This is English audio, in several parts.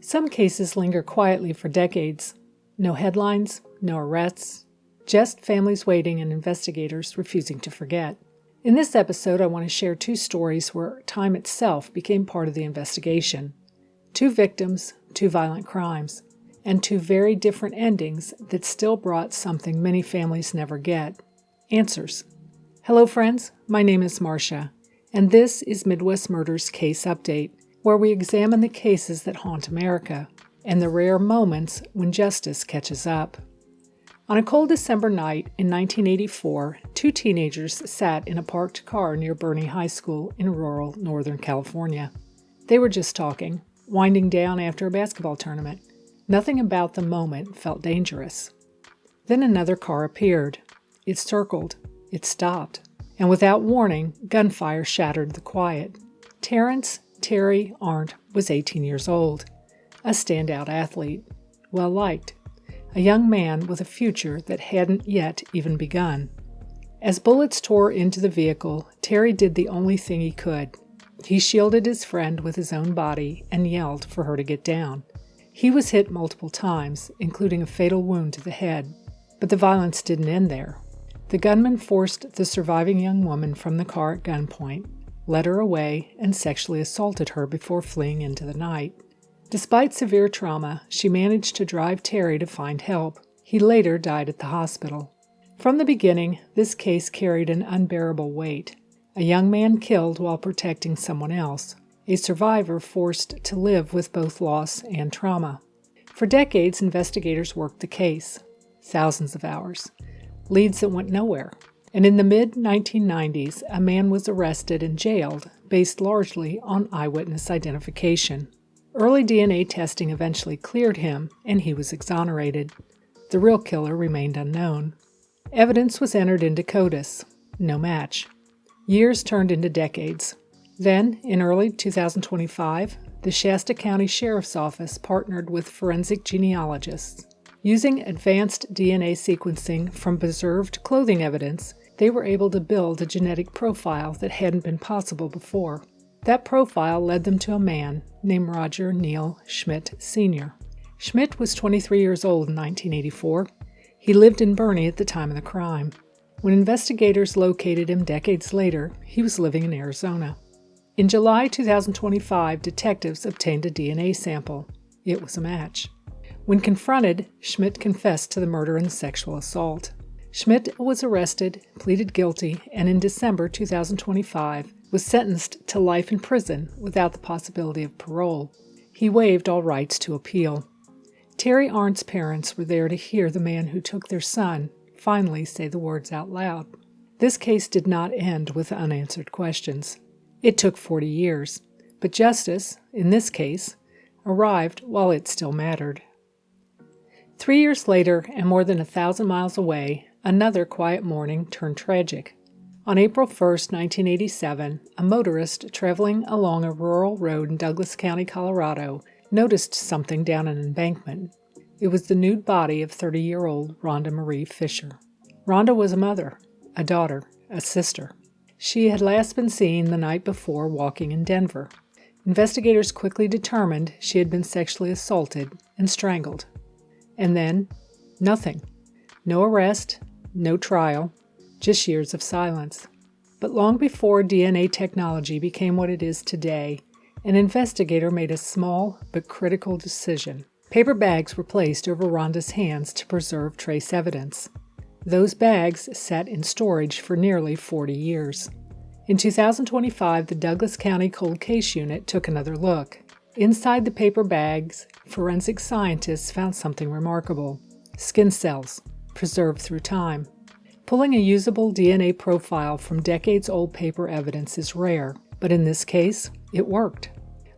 Some cases linger quietly for decades. No headlines, no arrests, just families waiting and investigators refusing to forget. In this episode, I want to share two stories where time itself became part of the investigation. Two victims, two violent crimes, and two very different endings that still brought something many families never get: answers. Hello friends, my name is Marcia, and this is Midwest Murders Case Update, where we examine the cases that haunt America and the rare moments when justice catches up. On a cold December night in 1984, two teenagers sat in a parked car near Bernie High School in rural Northern California. They were just talking, winding down after a basketball tournament. Nothing about the moment felt dangerous. Then another car appeared. It circled. It stopped. And without warning, gunfire shattered the quiet. Terrance Arndt was 18 years old, a standout athlete, well-liked, a young man with a future that hadn't yet even begun. As bullets tore into the vehicle, Terry did the only thing he could. He shielded his friend with his own body and yelled for her to get down. He was hit multiple times, including a fatal wound to the head, but the violence didn't end there. The gunman forced the surviving young woman from the car at gunpoint, led her away, and sexually assaulted her before fleeing into the night. Despite severe trauma, she managed to drive Terry to find help. He later died at the hospital. From the beginning, this case carried an unbearable weight. A young man killed while protecting someone else. A survivor forced to live with both loss and trauma. For decades, investigators worked the case. Thousands of hours. Leads that went nowhere. And in the mid-1990s, a man was arrested and jailed, based largely on eyewitness identification. Early DNA testing eventually cleared him, and he was exonerated. The real killer remained unknown. Evidence was entered into CODIS. No match. Years turned into decades. Then, in early 2025, the Shasta County Sheriff's Office partnered with forensic genealogists. Using advanced DNA sequencing from preserved clothing evidence, they were able to build a genetic profile that hadn't been possible before. That profile led them to a man named Roger Neil Schmidt Sr. Schmidt was 23 years old in 1984. He lived in Bernie at the time of the crime. When investigators located him decades later, he was living in Arizona. In July 2025, detectives obtained a DNA sample. It was a match. When confronted, Schmidt confessed to the murder and sexual assault. Schmidt was arrested, pleaded guilty, and in December 2025 was sentenced to life in prison without the possibility of parole. He waived all rights to appeal. Terry Arndt's parents were there to hear the man who took their son finally say the words out loud. This case did not end with unanswered questions. It took 40 years, but justice, in this case, arrived while it still mattered. 3 years later, and more than 1,000 miles away, another quiet morning turned tragic. On April 1, 1987, a motorist traveling along a rural road in Douglas County, Colorado, noticed something down an embankment. It was the nude body of 30-year-old Rhonda Marie Fisher. Rhonda was a mother, a daughter, a sister. She had last been seen the night before walking in Denver. Investigators quickly determined she had been sexually assaulted and strangled. And then, nothing. No arrest, no trial, just years of silence. But long before DNA technology became what it is today, an investigator made a small but critical decision. Paper bags were placed over Rhonda's hands to preserve trace evidence. Those bags sat in storage for nearly 40 years. In 2025, the Douglas County Cold Case Unit took another look. Inside the paper bags, forensic scientists found something remarkable: skin cells, preserved through time. Pulling a usable DNA profile from decades-old paper evidence is rare, but in this case, it worked.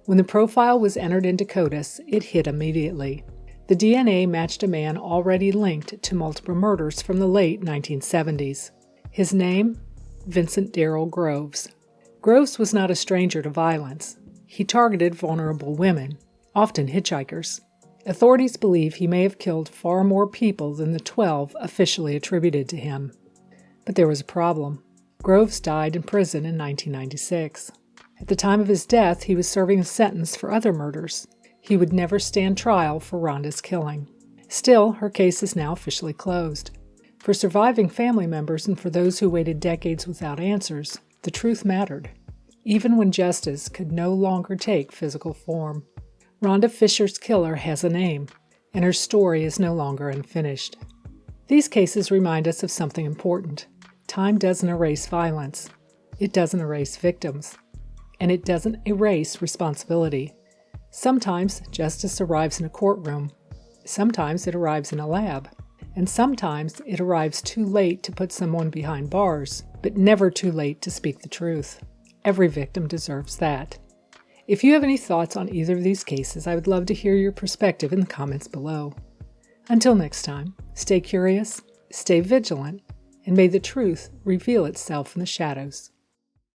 When the profile was entered into CODIS, it hit immediately. The DNA matched a man already linked to multiple murders from the late 1970s. His name? Vincent Darrell Groves. Groves was not a stranger to violence. He targeted vulnerable women, often hitchhikers. Authorities believe he may have killed far more people than the 12 officially attributed to him. But there was a problem. Groves died in prison in 1996. At the time of his death, he was serving a sentence for other murders. he would never stand trial for Rhonda's killing. Still, her case is now officially closed. For surviving family members and for those who waited decades without answers, the truth mattered, even when justice could no longer take physical form. Rhonda Fisher's killer has a name, and her story is no longer unfinished. These cases remind us of something important. Time doesn't erase violence. It doesn't erase victims. And it doesn't erase responsibility. Sometimes justice arrives in a courtroom. Sometimes it arrives in a lab. And sometimes it arrives too late to put someone behind bars, but never too late to speak the truth. Every victim deserves that. If you have any thoughts on either of these cases, I would love to hear your perspective in the comments below. Until next time, stay curious, stay vigilant, and may the truth reveal itself in the shadows.